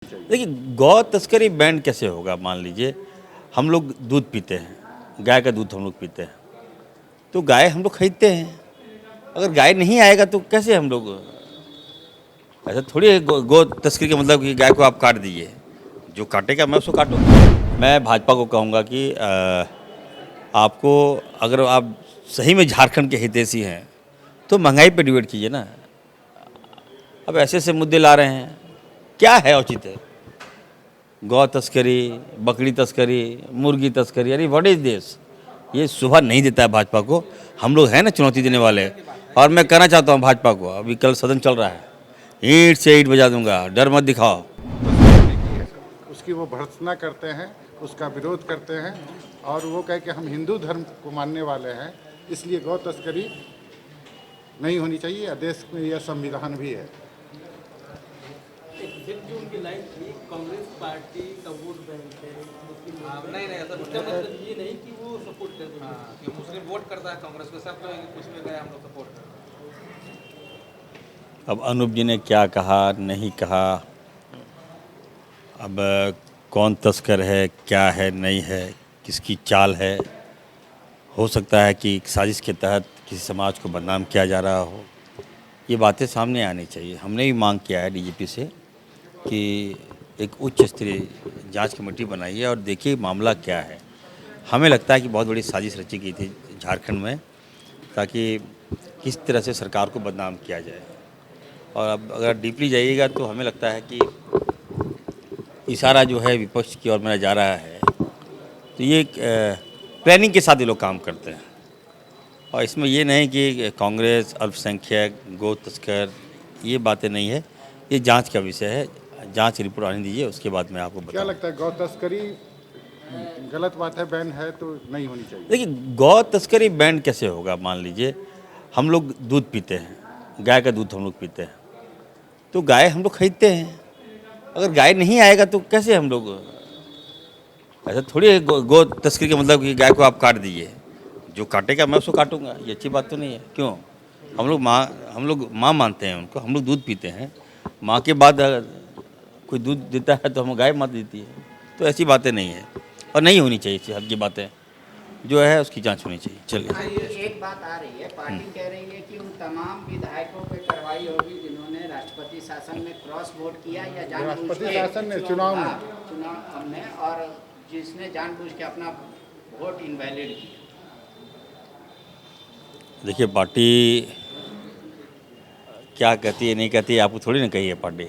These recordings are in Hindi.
देखिए, गौ तस्करी बैंड कैसे होगा? मान लीजिए हम लोग दूध पीते हैं, गाय का दूध हम लोग पीते हैं, तो गाय हम लोग खरीदते हैं। अगर गाय नहीं आएगा तो कैसे हम लोग, ऐसा थोड़ी है गौ तस्करी का मतलब कि गाय को आप काट दीजिए, जो काटेगा मैं उसको काटूँगा। मैं भाजपा को कहूँगा कि आपको, अगर आप सही में झारखंड के हितैषी हैं, तो महंगाई पे डिबेट कीजिए ना। अब ऐसे-ऐसे मुद्दे ला रहे हैं, क्या है औचित्य? गौ तस्करी, बकरी तस्करी, मुर्गी तस्करी, अरे व्हाट इज दिस? ये शोभा नहीं देता है भाजपा को। हम लोग हैं ना चुनौती देने वाले, और मैं कहना चाहता हूँ भाजपा को, अभी कल सदन चल रहा है, ईंट से ईंट बजा दूंगा, डर मत दिखाओ। उसकी वो भर्त्सना करते हैं, उसका विरोध करते हैं और वो कहे कि हम हिंदू धर्म को मानने वाले हैं, इसलिए गौ तस्करी नहीं होनी चाहिए। देश में यह संविधान भी है। जो उनकी लाइन थी, कांग्रेस पार्टी का वोट बैंक है मुस्लिम, नहीं ऐसा उसका मतलब ये नहीं कि वो सपोर्ट कर रहे हैं कि मुस्लिम वोट करता है कांग्रेस को, सब तो कुछ में गया हम लोग सपोर्ट करते हैं। अब अनूप जी ने क्या कहा नहीं कहा, अब कौन तस्कर है, क्या है नहीं है, किसकी चाल है, हो सकता है कि साजिश के तहत किसी समाज को बदनाम किया जा रहा हो। ये बातें सामने आनी चाहिए। हमने भी मांग किया है डीजीपी से कि एक उच्च स्तरीय जांच कमेटी बनाइए और देखिए मामला क्या है। हमें लगता है कि बहुत बड़ी साजिश रची गई थी झारखंड में, ताकि किस तरह से सरकार को बदनाम किया जाए। और अब अगर डीपली जाइएगा तो हमें लगता है कि इशारा जो है विपक्ष की ओर मेरा जा रहा है, तो ये प्लानिंग के साथ ये लोग काम करते हैं। और इसमें ये नहीं कि कांग्रेस, अल्पसंख्यक, गौ तस्कर, ये बातें नहीं है। ये जांच का विषय है। जांच रिपोर्ट आने दीजिए, उसके बाद मैं आपको क्या बताऊँ। लगता है, गौ तस्करी गलत बात है, बैन है तो नहीं होनी चाहिए? देखिए, गौ तस्करी बैंड कैसे होगा? मान लीजिए हम लोग दूध पीते हैं, गाय का दूध हम लोग पीते हैं, तो गाय हम लोग खरीदते हैं। अगर गाय नहीं आएगा तो कैसे हम लोग, ऐसा थोड़ी है गौ तस्करी का मतलब कि गाय को आप काट दीजिए, जो काटेगा मैं उसको काटूंगा। ये अच्छी बात तो नहीं है। क्यों? हम लोग माँ मानते हैं उनको, हम लोग दूध पीते हैं। माँ के बाद अगर कोई दूध देता है तो हम गाय मात देती है। तो ऐसी बातें नहीं है और नहीं होनी चाहिए। ऐसी हद की बातें जो है उसकी जांच होनी चाहिए। चलिए, एक बात आ रही है, पार्टी कह रही है कि उन तमाम विधायकों पे कार्रवाई होगी जिन्होंने राष्ट्रपति शासन में क्रॉस वोट किया या जानबूझ राष्ट्रपति के शासन ने चुनाव में में और जिसने जानबूझ के अपना वोट इनवैलिड किया। देखिए पार्टी क्या कहती है नहीं कहती है आपको थोड़ी ना कही है पार्टी।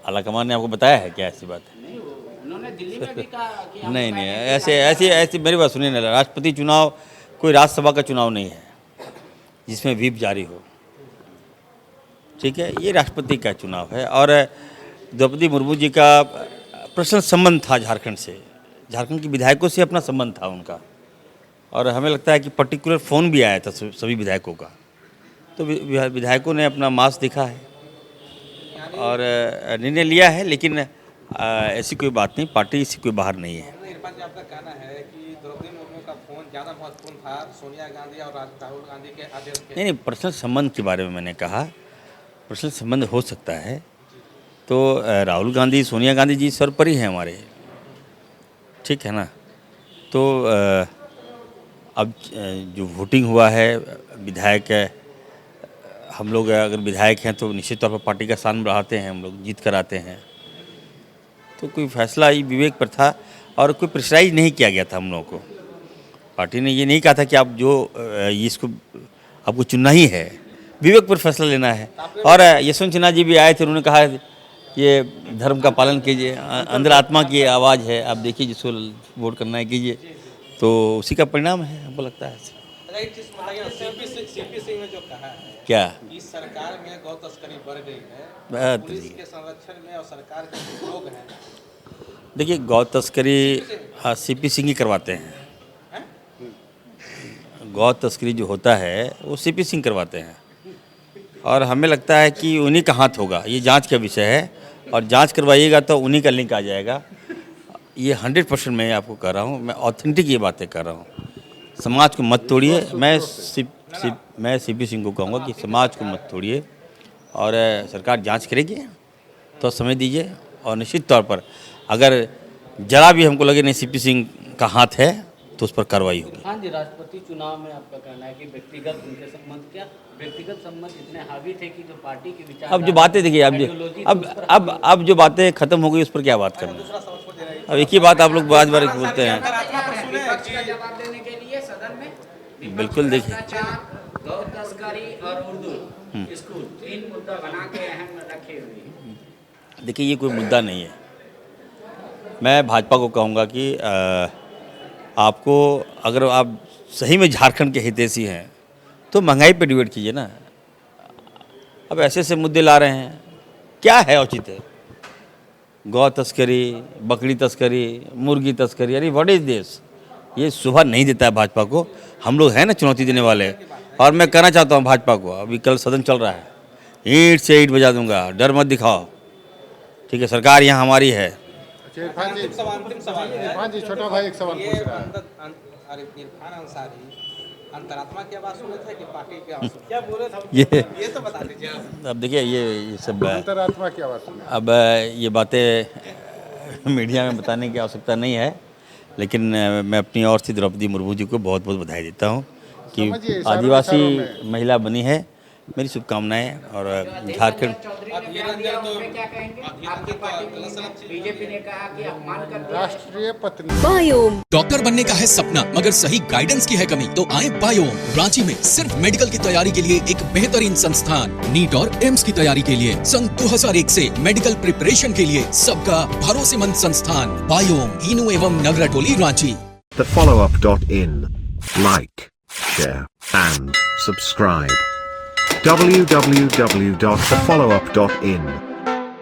आलाकमान ने आपको बताया है क्या ऐसी बात है? नहीं, उन्होंने दिल्ली में भी कहा कि हम नहीं पहले ऐसे ऐसी ऐसी मेरी बात सुनिए ना। राष्ट्रपति चुनाव कोई राज्यसभा का चुनाव नहीं है जिसमें व्हिप जारी हो। ठीक है, ये राष्ट्रपति का चुनाव है। और द्रौपदी मुर्मू जी का पर्सनल संबंध था झारखंड से, झारखंड के विधायकों से अपना संबंध था उनका। और हमें लगता है कि पर्टिकुलर फ़ोन भी आया था सभी विधायकों का। तो विधायकों ने अपना मास दिखा है और निर्णय लिया है। लेकिन ऐसी कोई बात नहीं, पार्टी इससे कोई बाहर नहीं है। इरफान जी, आपका कहना है कि द्रौपदी मुर्मू का फोन ज़्यादा महत्वपूर्ण था सोनिया गांधी और राहुल गांधी के आदेश के? नहीं, पर्सनल संबंध के बारे में मैंने कहा। पर्सनल संबंध हो सकता है। तो राहुल गांधी, सोनिया गांधी जी सर्वोपरि हैं हमारे, ठीक है ना। तो अब जो वोटिंग हुआ है, विधायक हम लोग अगर विधायक हैं तो निश्चित तौर पर पार्टी का शान बढ़ाते हैं, हम लोग जीत कर आते हैं। तो कोई फैसला ये विवेक पर था और कोई प्रेशराइज नहीं किया गया था हम लोगों को। पार्टी ने ये नहीं कहा था कि आप जो इसको आपको चुनना ही है, विवेक पर फैसला लेना है। और यशवंत सिन्हा जी भी आए थे, उन्होंने कहा ये धर्म का पालन कीजिए, अंदर आत्मा की आवाज़ है, आप देखिए जिसको वोट करना है कीजिए। तो उसी का परिणाम है, हमको लगता है। एक चीज़ बताइए, सीपी सिंह ने जो कहा है क्या इस सरकार में गौ तस्करी बढ़ गई है, बात पुलिस नहीं। के संरक्षण में और सरकार के जो लोग हैं। देखिए, गौ तस्करी हाँ सीपी सिंह ही करवाते हैं। गौ तस्करी जो होता है वो सीपी सिंह करवाते हैं। और हमें लगता है कि उन्हीं का हाथ होगा। ये जांच का विषय है और जांच करवाइएगा तो उन्हीं का लिंक आ जाएगा। ये 100% मैं आपको कह रहा हूँ, मैं ऑथेंटिक ये बातें कर रहा हूँ। समाज को मत तोड़िए। मैं सीपी सिंह को कहूँगा कि समाज को मत तोड़िए और सरकार जांच करेगी तो समय दीजिए, और निश्चित तौर पर अगर जरा भी हमको लगे नहीं सीपी सिंह का हाथ है तो उस पर कार्रवाई होगी। हाँ जी, राष्ट्रपति चुनाव में आपका कहना है कि व्यक्तिगत उनके संबंध, क्या व्यक्तिगत संबंध इतने हावी थे कि जो पार्टी के विचार, अब जो बातें देखिए, अब जो बातें खत्म हो गई उस पर क्या बात करना। अब एक ही बात आप लोग बार बार बोलते हैं। विपक्ष का जवाब देने के लिए सदन में बिल्कुल देखिए, गौ तस्करी और उर्दू स्कूल 3 मुद्दा बना के अहम रखे हुए हैं। देखिए ये कोई मुद्दा नहीं है। मैं भाजपा को कहूँगा कि आपको, अगर आप सही में झारखंड के हितैषी हैं तो महंगाई पे डिबेट कीजिए ना। अब ऐसे ऐसे मुद्दे ला रहे हैं, क्या है औचित्य? गौ तस्करी, बकरी तस्करी, मुर्गी तस्करी, अरे व्हाट इज दिस? ये शोभा नहीं देता है भाजपा को। हम लोग हैं ना चुनौती देने वाले, और मैं कहना चाहता हूँ भाजपा को, अभी कल सदन चल रहा है, ईंट से ईंट बजा दूंगा, डर मत दिखाओ, ठीक है? सरकार यहाँ हमारी है। इरफान जी, छोटा भाई एक सवाल पूछ रहा है। इरफान अंसारी अंतरात्मा की आवाज सुने थे कि पार्टी की आवाज? क्या बोले थे ये तो बता दीजिए आप। अब देखिए ये सब अंतरात्मा की आवाज़ सुने। अब ये बातें मीडिया में बताने की आवश्यकता नहीं है, लेकिन मैं अपनी ओर से द्रौपदी मुर्मू जी को बहुत बहुत बधाई देता हूँ कि समझिए, इशारों आदिवासी में। महिला बनी है। मेरी शुभकामनाएं। और झारखंड, चौधरी ने बयान दिया, उस पे क्या कहेंगे? आपकी पार्टी बीजेपी ने कहा कि अपमान कर दिया। राष्ट्रीय पत्नी बायोम। डॉक्टर बनने का है सपना, मगर सही गाइडेंस की है कमी, तो आए बायोम। रांची में सिर्फ मेडिकल की तैयारी के लिए एक बेहतरीन संस्थान, नीट और एम्स की तैयारी के लिए सन 2001 से मेडिकल प्रिपरेशन के लिए सबका भरोसेमंद संस्थान बायोम, इनू एवं नगरा टोली, Ranchi. thefollowup.in. Like, share and subscribe. www.thefollowup.in